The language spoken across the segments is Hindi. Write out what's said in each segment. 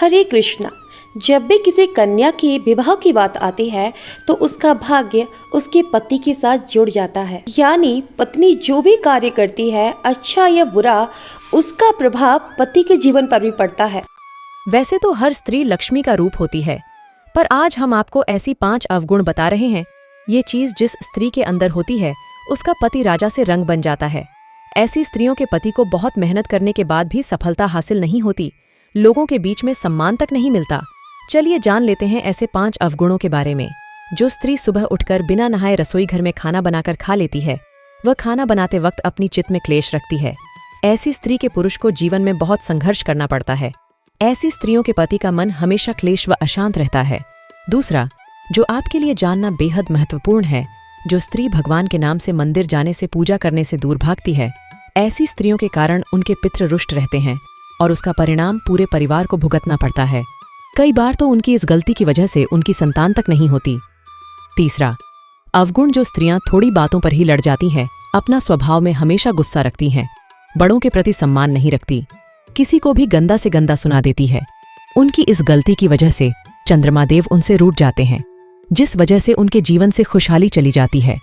हरे कृष्णा। जब भी किसी कन्या के विवाह की बात आती है तो उसका भाग्य उसके पति के साथ जुड़ जाता है। यानी पत्नी जो भी कार्य करती है, अच्छा या बुरा, उसका प्रभाव पति के जीवन पर भी पड़ता है। वैसे तो हर स्त्री लक्ष्मी का रूप होती है, पर आज हम आपको ऐसी 5 अवगुण बता रहे हैं। ये चीज जिस स्त्री के अंदर होती है, उसका पति राजा से रंग बन जाता है। ऐसी स्त्रियों के पति को बहुत मेहनत करने के बाद भी सफलता हासिल नहीं होती, लोगों के बीच में सम्मान तक नहीं मिलता। चलिए जान लेते हैं ऐसे 5 अवगुणों के बारे में। जो स्त्री सुबह उठकर बिना नहाए रसोई घर में खाना बनाकर खा लेती है, वह खाना बनाते वक्त अपनी चित्त में क्लेश रखती है। ऐसी स्त्री के पुरुष को जीवन में बहुत संघर्ष करना पड़ता है। ऐसी स्त्रियों के पति का मन हमेशा क्लेश व अशांत रहता है। दूसरा, जो आपके लिए जानना बेहद महत्वपूर्ण है, जो स्त्री भगवान के नाम से मंदिर जाने से, पूजा करने से दूर भागती है, ऐसी स्त्रियों के कारण उनके पितृ रुष्ट रहते हैं और उसका परिणाम पूरे परिवार को भुगतना पड़ता है। कई बार तो उनकी इस गलती की वजह से उनकी संतान तक नहीं होती। तीसरा अवगुण, जो स्त्रियां थोड़ी बातों पर ही लड़ जाती हैं, अपना स्वभाव में हमेशा गुस्सा रखती हैं, बड़ों के प्रति सम्मान नहीं रखती, किसी को भी गंदा से गंदा सुना देती है। उनकी इस गलती की वजह से चंद्रमा देव उनसे रूठ जाते हैं, जिस वजह से उनके जीवन से खुशहाली चली जाती है।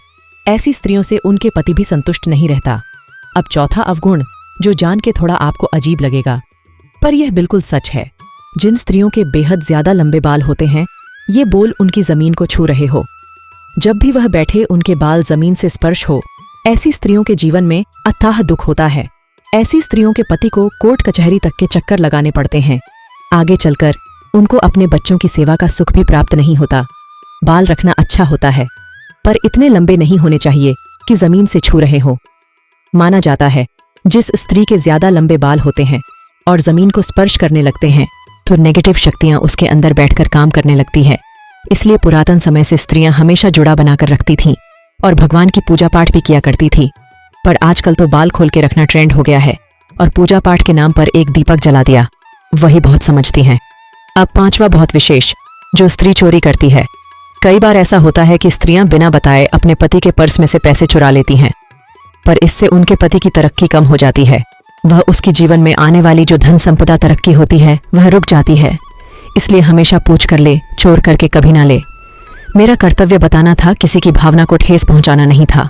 ऐसी स्त्रियों से उनके पति भी संतुष्ट नहीं रहता। अब चौथा अवगुण, जो जान के थोड़ा आपको अजीब लगेगा, पर यह बिल्कुल सच है। जिन स्त्रियों के बेहद ज्यादा लंबे बाल होते हैं, ये बोल उनकी जमीन को छू रहे हो। जब भी वह बैठे उनके बाल जमीन से स्पर्श हो, ऐसी स्त्रियों के जीवन में अथाह दुख होता है। ऐसी स्त्रियों के पति को कोर्ट कचहरी तक के चक्कर लगाने पड़ते हैं। आगे चलकर उनको अपने बच्चों की सेवा का सुख भी प्राप्त नहीं होता। बाल रखना अच्छा होता है, पर इतने लंबे नहीं होने चाहिए कि जमीन से छू रहे हो। माना जाता है जिस स्त्री के ज्यादा लंबे बाल होते हैं और जमीन को स्पर्श करने लगते हैं, तो नेगेटिव शक्तियां उसके अंदर बैठकर काम करने लगती है। इसलिए पुरातन समय से स्त्रियां हमेशा जुड़ा बनाकर रखती थीं और भगवान की पूजा पाठ भी किया करती थी। पर आजकल तो बाल खोल के रखना ट्रेंड हो गया है और पूजा पाठ के नाम पर एक दीपक जला दिया, वही बहुत समझती हैं। अब 5वां बहुत विशेष, जो स्त्री चोरी करती है। कई बार ऐसा होता है कि स्त्रियां बिना बताए अपने पति के पर्स में से पैसे चुरा लेती हैं, पर इससे उनके पति की तरक्की कम हो जाती है। वह उसके जीवन में आने वाली जो धन संपदा तरक्की होती है, वह रुक जाती है। इसलिए हमेशा पूछ कर ले, चोर करके कभी ना ले। मेरा कर्तव्य बताना था, किसी की भावना को ठेस पहुंचाना नहीं था।